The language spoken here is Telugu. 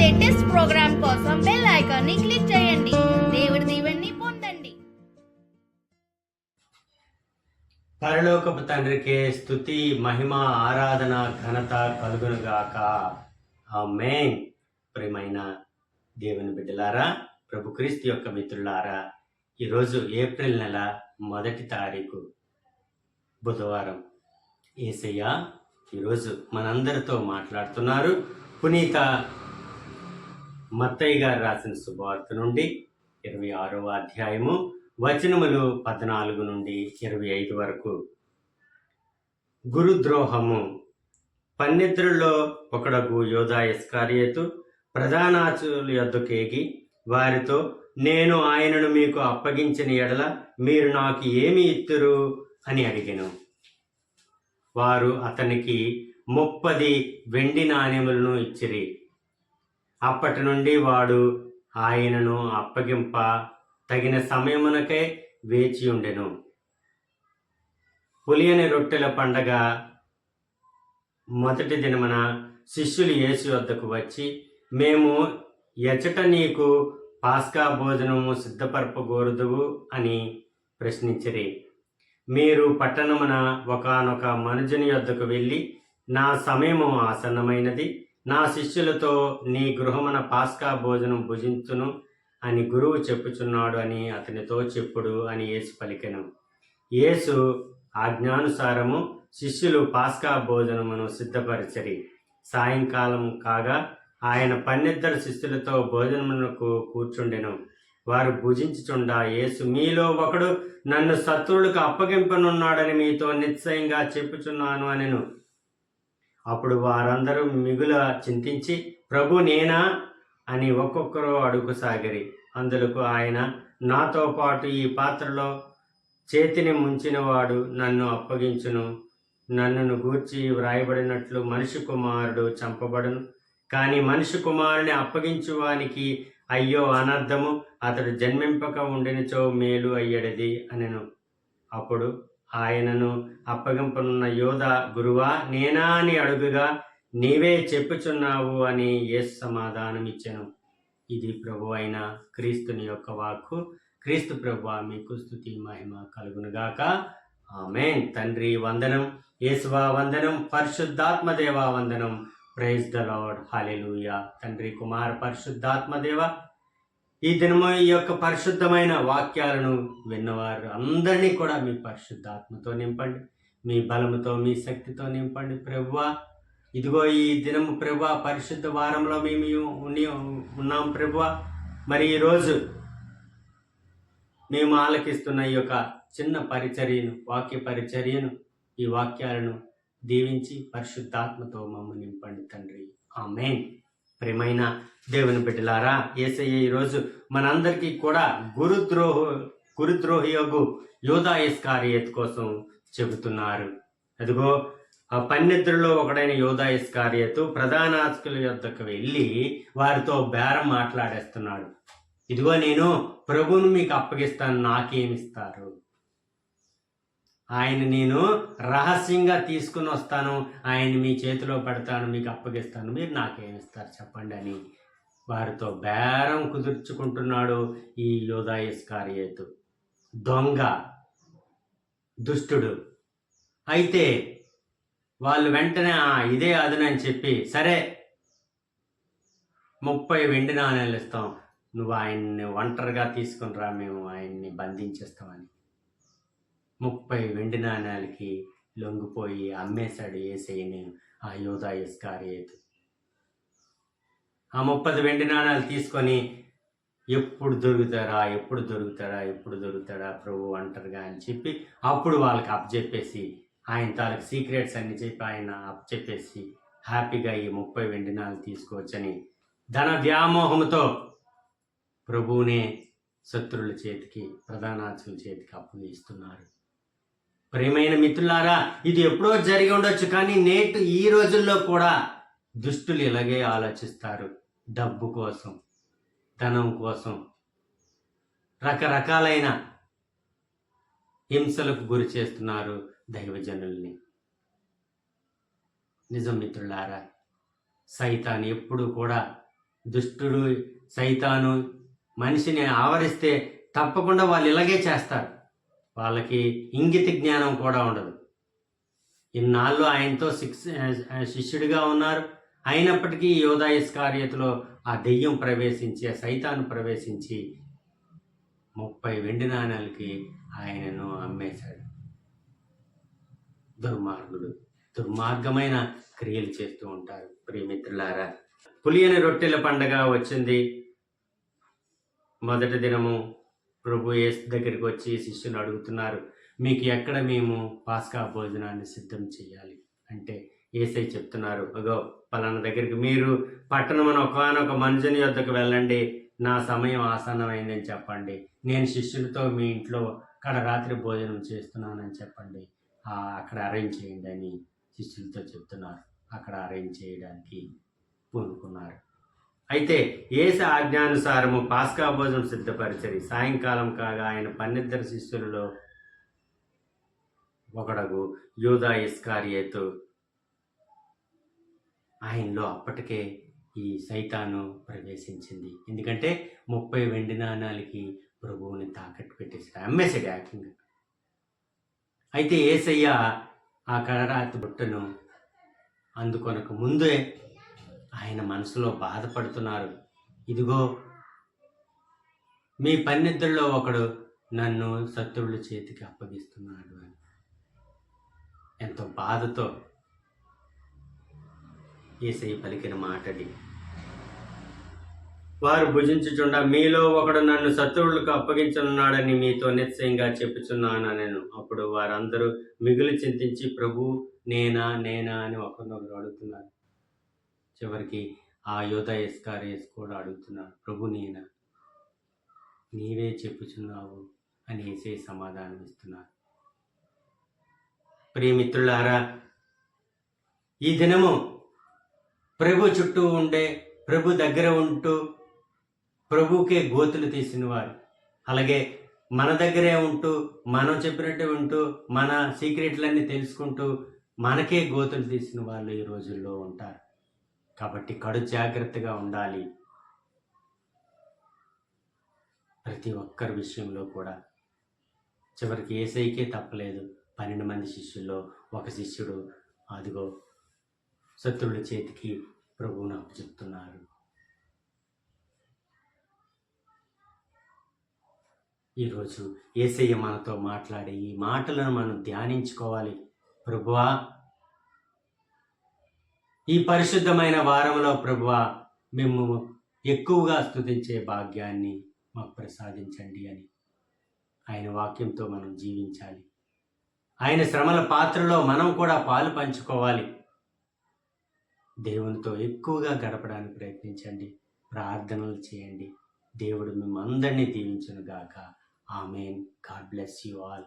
లేటెస్ట్ ప్రోగ్రామ్ కోసం బెల్ ఐకాన్ ని క్లిక్ చేయండి. దేవుడి దీవెనని పొందండి. పరలోకపు తండ్రికే స్తుతి, మహిమ, ఆరాధన, ఘనత కలుగునుగాక. ఆమేన్. ప్రియమైన దేవుని బిడ్డలారా, ప్రభు క్రీస్తు యొక్క మిత్రులారా, ఈరోజు ఏప్రిల్ నెల 1వ తారీఖు బుధవారం. యేసయ్య ఈరోజు మనందరితో మాట్లాడుతున్నారు. పునీత మత్తయి గారు రాసిన శుభవార్త నుండి 26వ అధ్యాయము వచనములు 14 నుండి 25 వరకు. గురుద్రోహము. పన్నిద్దరిలో ఒకడగు యోధా ఇస్కరియోతు ప్రధానార్చుల యొద్దకేగి వారితో, నేను ఆయనను మీకు అప్పగించిన ఎడల మీరు నాకు ఏమి ఇత్తురు అని అడిగెను. వారు అతనికి 30 వెండి నాణెములను ఇచ్చిరి. అప్పటి నుండి వాడు ఆయనను అప్పగింప తగిన సమయమునకై వేచి ఉండెను. పులియని రొట్టెల పండగ మొదటి దినమున శిష్యులు యేసు వద్దకు వచ్చి, మేము ఎచట నీకు పాస్కా భోజనము సిద్ధపరపగోరుదువు అని ప్రశ్నించిరి. మీరు పట్టణమున ఒకానొక మనుజుని యొద్దకు వెళ్ళి, నా సమయము ఆసన్నమైనది, నా శిష్యులతో నీ గృహమున పాస్కా భోజనం భుజించును అని గురువు చెప్పుచున్నాడు అని అతనితో చెప్పుడు అని యేసు పలికెను. యేసు ఆజ్ఞానుసారము శిష్యులు పాస్కా భోజనమును సిద్ధపరిచరి. సాయంకాలం కాగా ఆయన 12 శిష్యులతో భోజనమునకు కూర్చుండెను. వారు భుజించుచుండా యేసు, మీలో ఒకడు నన్ను శత్రువులకు అప్పగింపనున్నాడని మీతో నిశ్చయంగా చెప్పుచున్నాను అనెను. అప్పుడు వారందరూ మిగుల చింతించి, ప్రభు నేనా అని ఒక్కొక్కరు అడుగుసాగిరి. అందులకు ఆయన, నాతో పాటు ఈ పాత్రలో చేతిని ముంచినవాడు నన్ను అప్పగించును. నన్నును గూర్చి వ్రాయబడినట్లు మనిషి కుమారుడు చంపబడును. కానీ మనిషి కుమారుని అప్పగించువానికి అయ్యో అనర్థము, అతడు జన్మింపక ఉండినచో మేలు అయ్యడిది అనెను. అప్పుడు ఆయనను అప్పగింపనున్న యోధ, గురువా నేనా అని అడుగుగా, నీవే చెప్పుచున్నావు అని యేసు సమాధానమిచ్చెను. ఇది ప్రభు అయిన క్రీస్తుని యొక్క వాక్కు. క్రీస్తు ప్రభువా మీకు స్తుతి మహిమ కలుగునుగాక. ఆమేన్. తండ్రి వందనం, యేసువా వందనం, పరిశుద్ధాత్మదేవా వందనం. Praise the Lord. హల్లెలూయా. తండ్రి, కుమార, పరిశుద్ధాత్మదేవ, ఈ దినము ఈ యొక్క పరిశుద్ధమైన వాక్యాలను విన్నవారు అందరినీ కూడా మీ పరిశుద్ధాత్మతో నింపండి, మీ బలముతో, మీ శక్తితో నింపండి ప్రభువా. ఇదిగో ఈ దినము ప్రభువా, పరిశుద్ధ వారంలో మేము ఉన్నాం ప్రభువా. మరి ఈరోజు మేము ఆలకిస్తున్న ఈ యొక్క చిన్న పరిచర్యను, వాక్య పరిచర్యను, ఈ వాక్యాలను దీవించి పరిశుద్ధాత్మతో మమ్మల్ని నింపండి తండ్రి. ఆమేన్. ప్రియమైన దేవుని బిడ్డలారా, యేసయ్య ఈరోజు మనందరికీ కూడా గురుద్రోహియోగు యోధా ఇస్కరియోతు కోసం చెబుతున్నారు. అదిగో ఆ 12లో ఒకడైన యోధా ఇస్కరియోతు ప్రధానార్చకుల యొద్దకు వెళ్ళి వారితో బేరం మాట్లాడేస్తున్నాడు. ఇదిగో నేను ప్రభువును మీకు అప్పగిస్తాను, నాకేమిస్తారు? ఆయన నేను రహస్యంగా తీసుకుని వస్తాను, ఆయన్ని మీ చేతిలో పెడతాను, మీకు అప్పగిస్తాను, మీరు నాకేమిస్తారు చెప్పండి అని వారితో బేరం కుదుర్చుకుంటున్నాడు ఈ యోధా ఇస్కరియోతు. దొంగ, దుష్టుడు. అయితే వాళ్ళు వెంటనే ఇదే అదనని చెప్పి, సరే 30 వెండి నాణేలు ఇస్తాం, నువ్వు ఆయన్ని ఒంటరిగా తీసుకుని రా, మేము ఆయన్ని బంధించేస్తామని 30 వెండి నాణేలకి లొంగిపోయి అమ్మేశాడు యేసయ్యని ఆ యోధా ఇస్కరియోతు. ఆ 30 వెండి నాణాలు తీసుకొని ఎప్పుడు దొరుకుతాడా ప్రభు ఒంటరిగా అని చెప్పి అప్పుడు వాళ్ళకి అప్పచెప్పేసి, ఆయన తాలూకు సీక్రెట్స్ అన్ని చెప్పి ఆయన అప్పచెప్పేసి హ్యాపీగా ఈ 30 వెండి నాణాలు తీసుకోవచ్చని ధన వ్యామోహంతో ప్రభువునే శత్రువుల చేతికి, ప్రధానార్చకుల చేతికి అప్పగిస్తున్నారు. ప్రియమైన మిత్రులారా, ఇది ఎప్పుడో జరిగి ఉండొచ్చు, కానీ నేటి ఈ రోజుల్లో కూడా దుష్టులు ఇలాగే ఆలోచిస్తారు. డబ్బు కోసం, ధనం కోసం రకరకాలైన హింసలకు గురి చేస్తున్నారు దైవజనుల్ని. నిజం మిత్రులారా, సైతాన్ ఎప్పుడు కూడా దుష్టుడు సైతాను మనిషిని ఆవరిస్తే తప్పకుండా వాళ్ళు ఇలాగే చేస్తారు. వాళ్ళకి ఇంగిత జ్ఞానం కూడా ఉండదు. ఇన్నాళ్ళు ఆయనతో శిష్యుడిగా ఉన్నారు. అయినప్పటికీ యోధా ఇస్కారియోతులో ఆ దెయ్యం ప్రవేశించి, ఆ సైతాను ప్రవేశించి 30 వెండి నాణాలకి ఆయనను అమ్మేశాడు. దుర్మార్గుడు దుర్మార్గమైన క్రియలు చేస్తూ ఉంటారు. ప్రియమిత్రులారా, పులియని రొట్టెల పండగ వచ్చింది. మొదటి దినము ప్రభు యేసు దగ్గరికి వచ్చి శిష్యులు అడుగుతున్నారు, మీకు ఎక్కడ మేము పాస్కా భోజనాన్ని సిద్ధం చేయాలి అంటే యేసయ్య చెప్తున్నారు, అగో పలానా దగ్గరికి మీరు పట్టణమున ఒకానొక మనుషుని యొద్దకు వెళ్ళండి, నా సమయం ఆసన్నమైందని చెప్పండి, నేను శిష్యులతో మీ ఇంట్లో అక్కడ రాత్రి భోజనం చేస్తున్నానని చెప్పండి, అక్కడ అరేంజ్ చేయండి అని శిష్యులతో చెప్తున్నారు. అక్కడ అరేంజ్ చేయడానికి పూనుకున్నారు. అయితే యేసు ఆజ్ఞానుసారము పాస్కా భోజనం సిద్ధపరిచరి. సాయంకాలం కాగా ఆయన 12 శిష్యులలో ఒకడగు యూదా ఇస్కారియోతు, ఆయనలో అప్పటికే ఈ సైతాను ప్రవేశించింది. ఎందుకంటే 30 వెండి నాణాలకి ప్రభువుని తాకట్టు పెట్టేసాడు, అమ్మేశాడు ఏకంగా. అయితే యేసయ్య ఆ కడరాతి బుట్టను అందుకొనక ముందే ఆయన మనసులో బాధపడుతున్నారు. ఇదిగో మీ 12లో ఒకడు నన్ను శత్రువుల చేతికి అప్పగిస్తున్నాడు అని ఎంతో బాధతో యేసయ్య పలికిన మాటది. వారు భుజించుచుండా మీలో ఒకడు నన్ను శత్రువులకు అప్పగించనున్నాడని మీతో నిశ్చయంగా చెప్పుచున్నాను నేను. అప్పుడు వారందరూ మిగులు చింతించి, ప్రభు నేనా అని ఒకరినొకరు అడుగుతున్నారు. చివరికి ఆ యూదా ఇస్కారియోతు కూడా అడుగుతున్నారు, ప్రభు నేనా, నీవే చెప్పుచున్నావు అని యేసయ్య సమాధానం ఇస్తున్నారు. ప్రియమిత్రులారా, ఈ దినము ప్రభు చుట్టూ ఉండే, ప్రభు దగ్గర ఉంటూ ప్రభుకే గోతులు తీసిన వారు, అలాగే మన దగ్గరే ఉంటూ మనం చెప్పినట్టు ఉంటూ మన సీక్రెట్లన్నీ తెలుసుకుంటూ మనకే గోతులు తీసిన వాళ్ళు ఈ రోజుల్లో ఉంటారు. కాబట్టి కడు జాగ్రత్తగా ఉండాలి. ప్రతి ఒక్కరి విషయంలో కూడా. చివరికి యేసయ్యకే తప్పలేదు. 12 మంది శిష్యుల్లో ఒక శిష్యుడు అదిగో శత్రువుల చేతికి ప్రభువును అప్పచెప్తున్నారు. ఈరోజు యేసయ్య మనతో మాట్లాడే ఈ మాటలను మనం ధ్యానించుకోవాలి. ప్రభువా, ఈ పరిశుద్ధమైన వారంలో ప్రభువా మేము ఎక్కువగా స్తుతించే భాగ్యాన్ని మాకు ప్రసాదించండి అని ఆయన వాక్యంతో మనం జీవించాలి. ఆయన శ్రమల పాత్రలో మనం కూడా పాలు పంచుకోవాలి. దేవునితో ఎక్కువగా గడపడానికి ప్రయత్నించండి, ప్రార్థనలు చేయండి. దేవుడు మిమ్మల్ని అందరినీ దీవించును గాక. Amen. God bless you all.